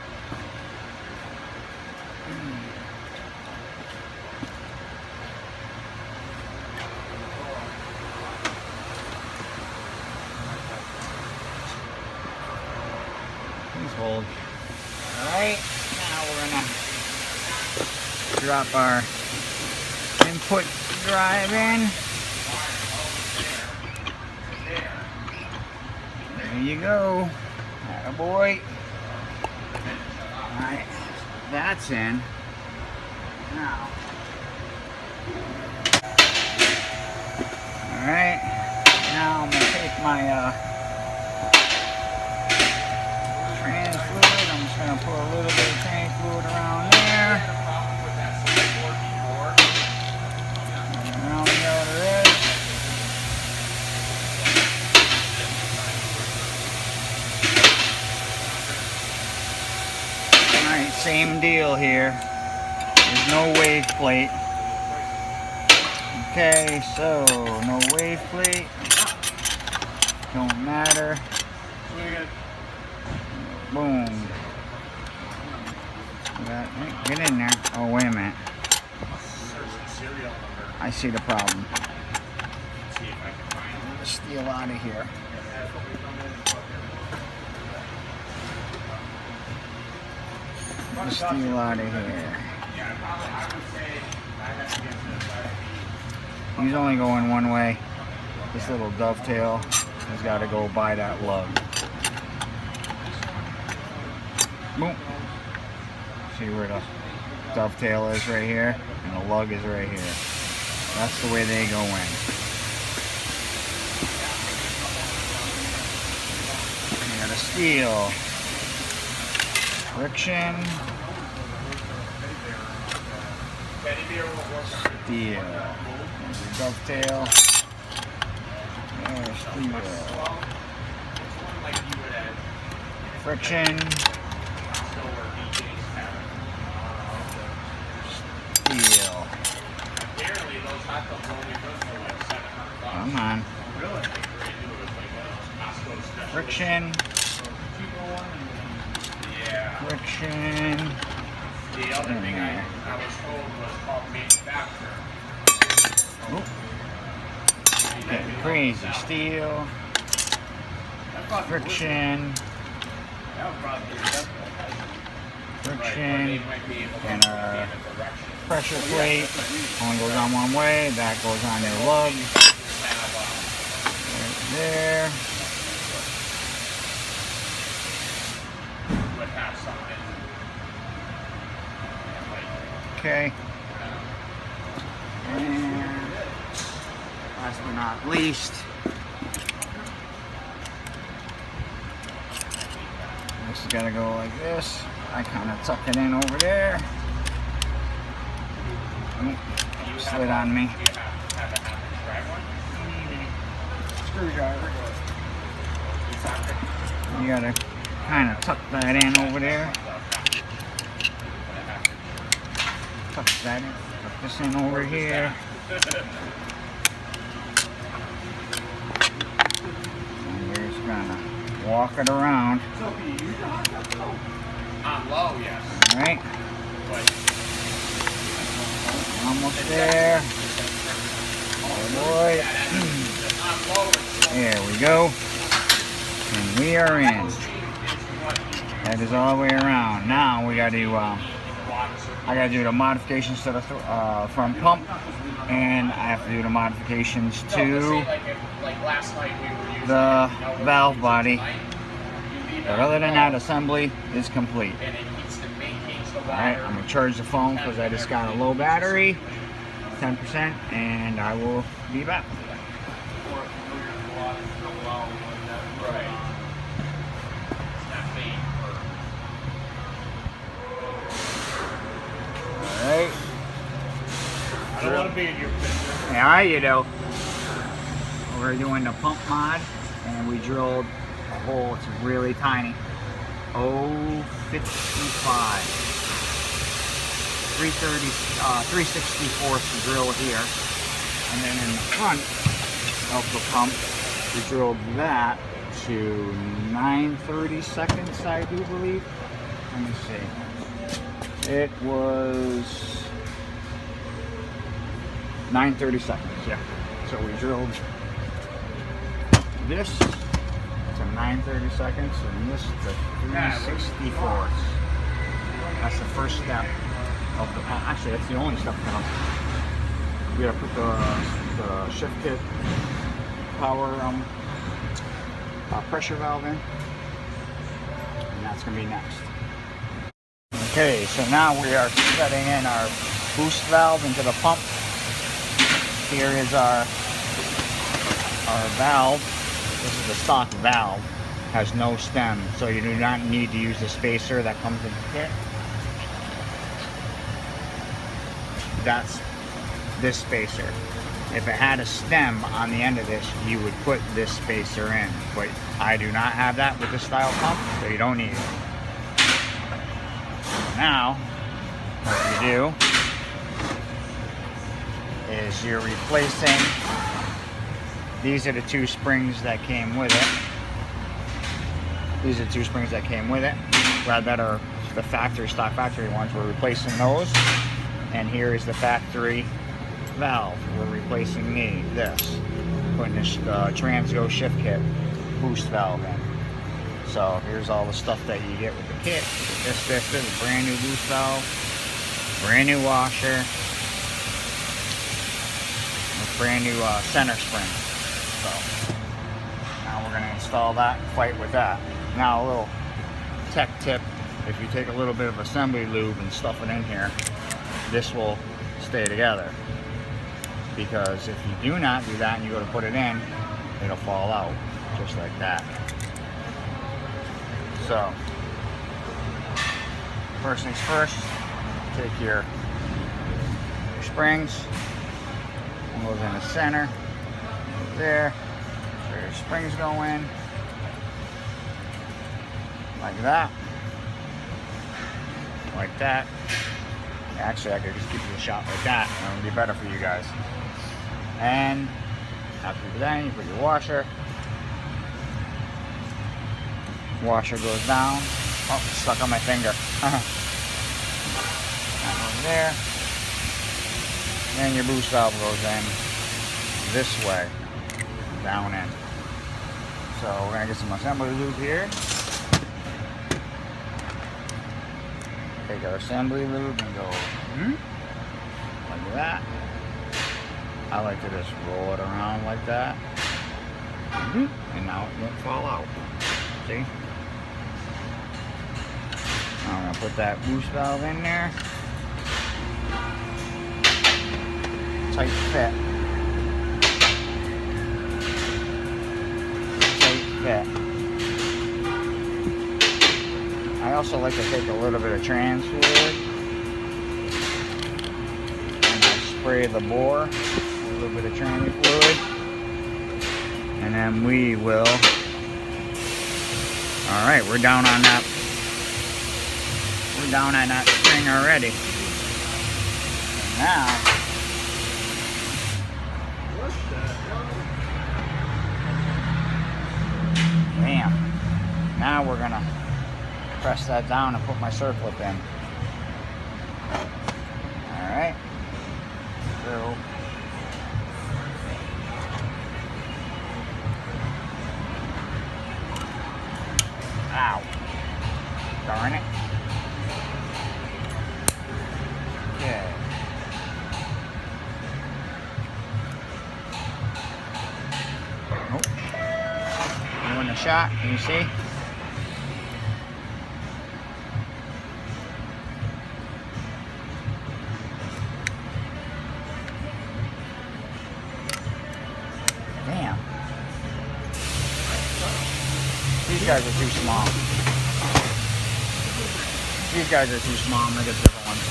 hold. Alright, now we're gonna drop our input drive in. There you go. Attaboy. Alright, that's in. Now. Alright, now I'm gonna take my trans fluid. I'm just gonna put a little bit of trans fluid around there. Around the outer edge. Alright, same deal here. There's no wave plate. Okay, so no wave plate. Don't matter. Boom. Get in there. Oh, wait a minute. I see the problem. Steal out of here. Steal out of here. He's only going one way. This little dovetail has got to go by that lug. Boom. See where the dovetail is right here, and the lug is right here. That's the way they go in. You got a steel. Friction. Steel. There's your dovetail. There's steel. Friction. Steel. Come on. Friction. Friction. The other thing I was told was called manufacturer. Getting crazy. Steel. Friction. Friction. And a pressure plate. One goes on one way, that goes on your lug. Right there. Okay. And last but not least, this has got to go like this. I kind of tuck it in over there. Oh, slid on me. Screwdriver. You got to kind of tuck that in over there. Tuck that in. Tuck this in over here. And we're just gonna walk it around. On low, yes. Alright. Almost there. Oh boy. There we go. And we are in. That is all the way around. Now we gotta do I gotta do the modifications to the front pump, and I have to do the modifications to the valve body. But other than that, assembly is complete. Alright, I'm gonna charge the phone because I just got a low battery, 10%, and I will be back. Alright. I don't want to be in your picture. Yeah, you do. We're doing the pump mod, and we drilled a hole. It's really tiny. 0.55. 3/64 to drill here. And then in the front of the pump, we drilled that to 9/32, I do believe. Let me see. It was 9/32, yeah. So we drilled this to 9/32, and this is the 3/64. That's the first step of the pump. Actually, that's the only step now. We gotta put the shift kit power pressure valve in, and that's gonna be next. Okay, so now we are setting in our boost valve into the pump. Here is our valve. This is the stock valve. Has no stem, so you do not need to use the spacer that comes in the kit. That's this spacer. If it had a stem on the end of this, you would put this spacer in, but I do not have that with this style pump, so you don't need it. Now, what you do is you're replacing, these are the two springs that came with it. These are the two springs that came with it. That are the stock factory ones. We're replacing those. And here is the factory valve. We're replacing this. Putting this Transgo shift kit boost valve in. So here's all the stuff that you get with the kit. This is brand new boost valve, brand new washer, with brand new center spring. So now we're gonna install that and fight with that. Now a little tech tip: if you take a little bit of assembly lube and stuff it in here, this will stay together. Because if you do not do that and you go to put it in, it'll fall out just like that. So, first things first, take your springs, and goes in the center, there, where your springs go in, like that, like that. Actually, I could just give you a shot like that, and it would be better for you guys. And after you do that, you put your washer. Washer goes down. Oh, it's stuck on my finger. That goes there. And your boost valve goes in this way, down in. So we're gonna get some assembly lube here. Take our assembly lube and go like that. I like to just roll it around like that. And now it won't fall out. See? I'm going to put that boost valve in there. Tight fit. Tight fit. I also like to take a little bit of trans fluid and I spray the bore, a little bit of trans fluid, and then we will. All right, we're down on that. We're down on that spring already. And now, bam. Now we're gonna press that down and put my circlip in. All right. So. Ow. Darn it. Okay. Nope. Doing the shot, can you see? Damn. These guys are too small. These guys are too small. I'm gonna get different ones.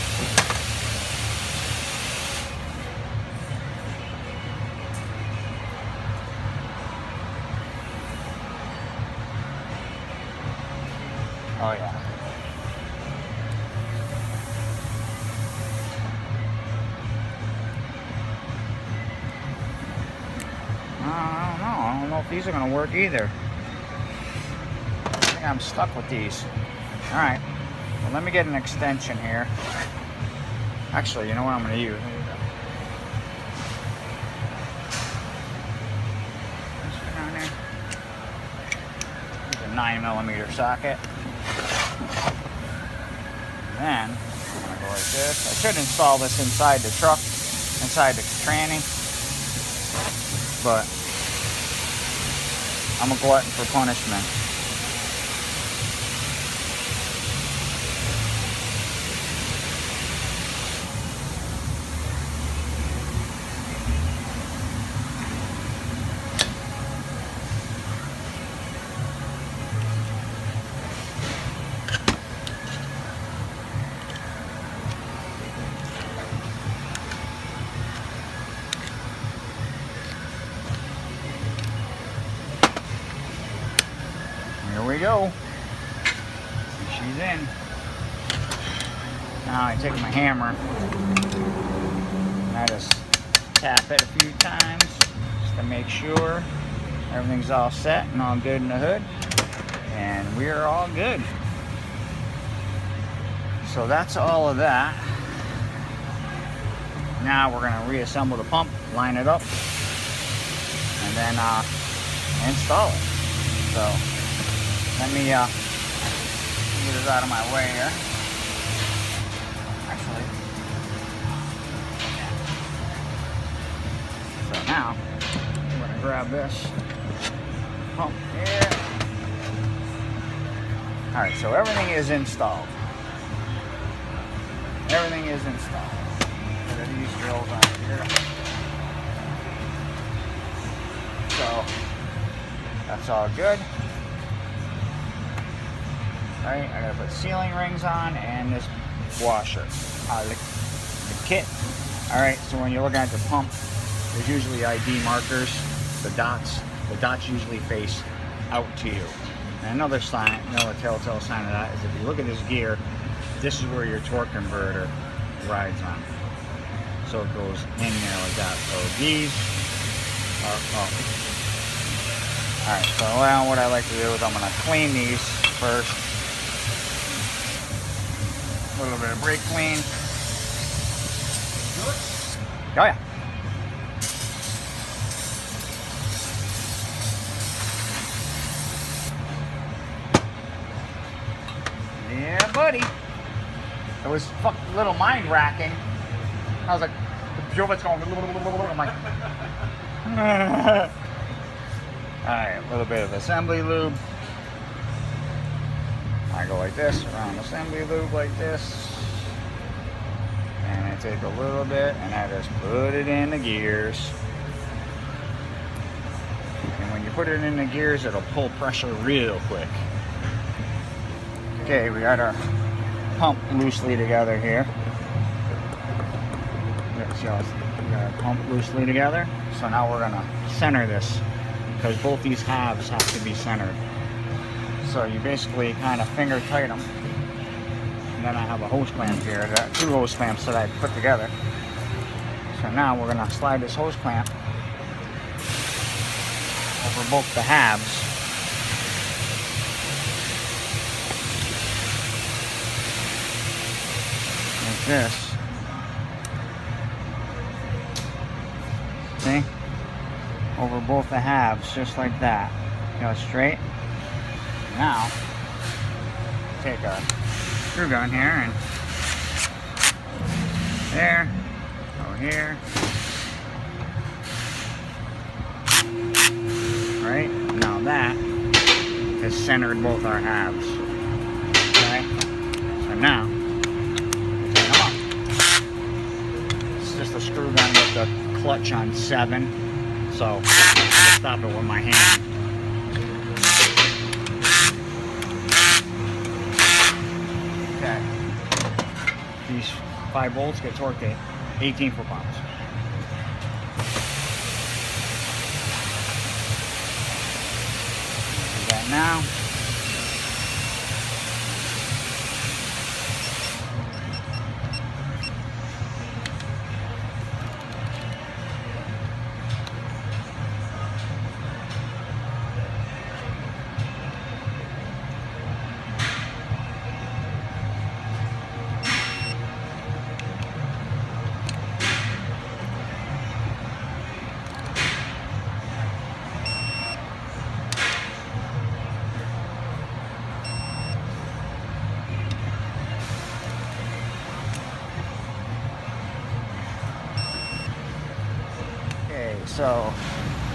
Oh yeah. I don't know if these are gonna work either. I think I'm stuck with these. All right. Well, let me get an extension here. Actually, you know what I'm gonna use? 9mm socket. And then I'm gonna go like this. I should install this inside the truck, inside the tranny, but I'm a glutton for punishment. Here we go. She's in. Now I take my hammer and I just tap it a few times just to make sure everything's all set and all good in the hood. And we're all good. So that's all of that. Now we're going to reassemble the pump, line it up, and then install it. So let me get this out of my way here. Actually, so now I'm going to grab this pump here. All right, so everything is installed. Everything is installed. Look at these drills on here. So that's all good. Right, I gotta put ceiling rings on and this washer. The kit. Alright, so when you're looking at the pump, there's usually ID markers, the dots. The dots usually face out to you. And another sign, another telltale sign of that is if you look at this gear, this is where your torque converter rides on. So it goes in there like that. So these are up. Alright, so now what I like to do is I'm gonna clean these first. A little bit of brake clean. Oh yeah. Yeah, buddy. It was a little mind racking. I was like, the Jovet's going. I'm like, all right, a little bit of assembly lube. I go like this, around assembly lube like this, and I take a little bit and I just put it in the gears. And when you put it in the gears, it'll pull pressure real quick. Okay, we got our pump loosely together here. See how we got our pump loosely together. So now we're gonna center this because both these halves have to be centered. So you basically kind of finger tight them. And then I have a hose clamp here, two hose clamps that I put together. So now we're gonna slide this hose clamp over both the halves. Like this. See? Over both the halves, just like that. Go straight. Now, take a screw gun here and there, over here, right? Now that has centered both our halves, okay? So now, take them up. This is just a screw gun with the clutch on 7, so I'll stop it with my hand. These 5 bolts get torqued at 18 foot-pounds. Do that now. so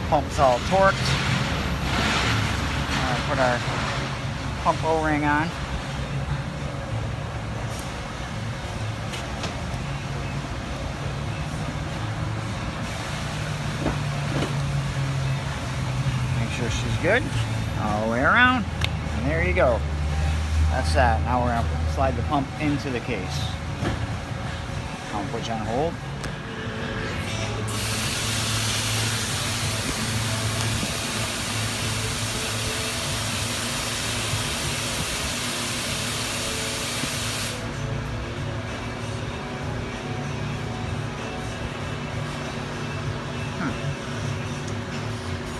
pump's all torqued. Put our pump O-ring on. Make sure she's good all the way around. And there you go. That's that. Now we're gonna slide the pump into the case. I'll put you on hold.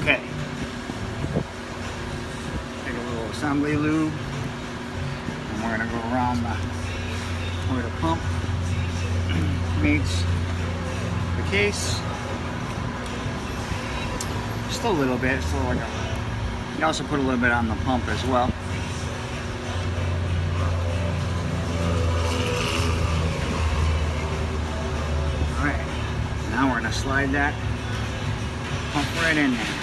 Okay. Take a little assembly lube, and we're gonna go around where the pump meets the case. Just a little bit, so like you also put a little bit on the pump as well. Alright, now we're gonna slide that pump right in there.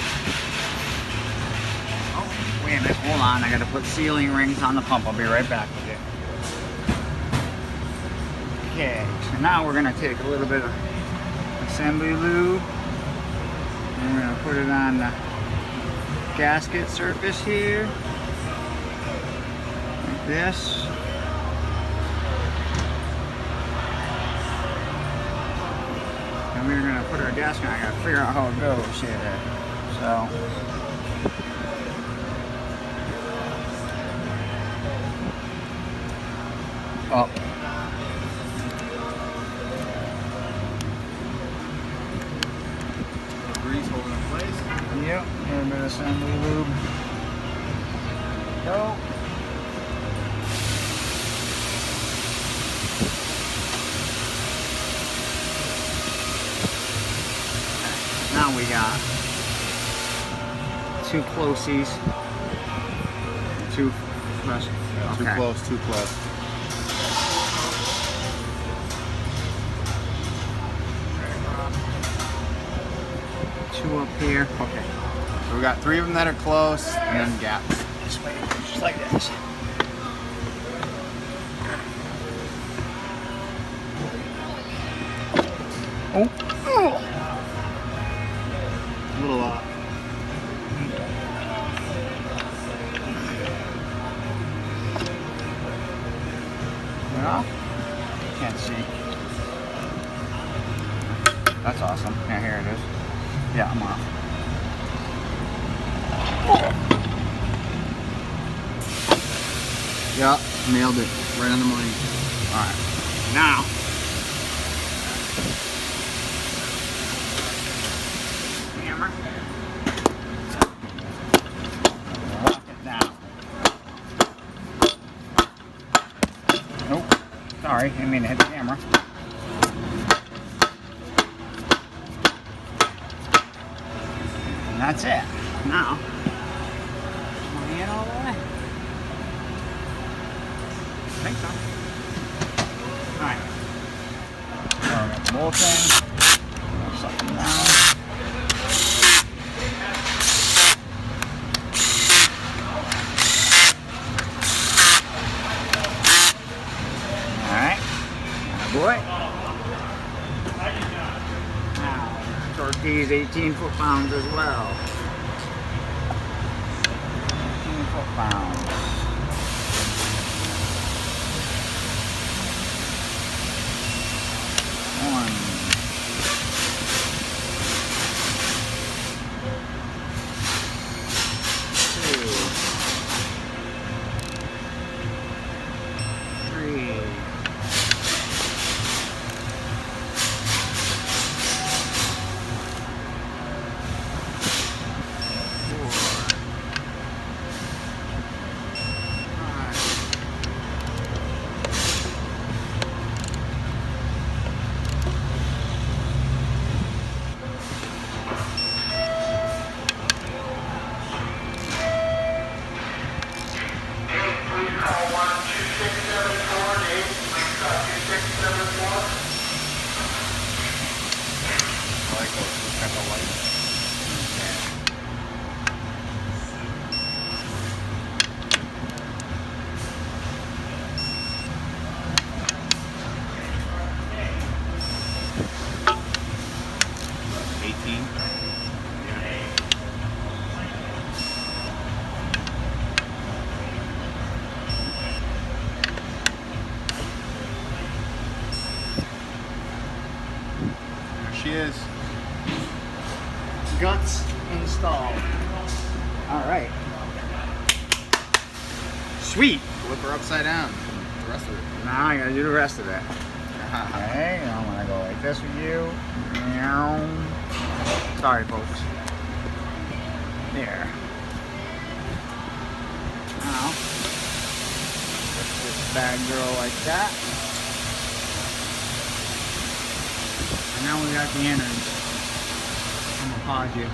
Oh, wait a minute, hold on, I gotta put sealing rings on the pump. I'll be right back with you. Okay, so now we're gonna take a little bit of assembly lube and we're gonna put it on the gasket surface here, like this. And we're gonna put our gasket on. I gotta figure out how it goes here. So, up. Grease holding in place. Yep, a little bit of assembly lube. Go. Now we got two closies. Two close. Yeah, too close, too close. Two up here. Okay. So we got 3 of them that are close and then gaps. This way, just like this. Oh. Oh. A little Yeah. Can't see. That's awesome. Yeah, here it is. Yeah, I'm off. yeah, nailed it. Right on the money. Alright. Now. Hammer. Lock it down. Nope. Sorry, I didn't mean to hit the camera. And that's it. Now, money in all the way. I think so. Alright. Now we got the whole thing. Suck them down. Alright. Boy. Now, torque these 18 foot-pounds as well. 18 foot-pounds. guts installed. All right. Sweet. Flip her upside down. The rest of it. Now I gotta do the rest of it. Okay, I'm gonna go like this with you. Meow. Sorry, folks. There. Now, lift this bad girl like that. And now we got the innards. I'm gonna pause you.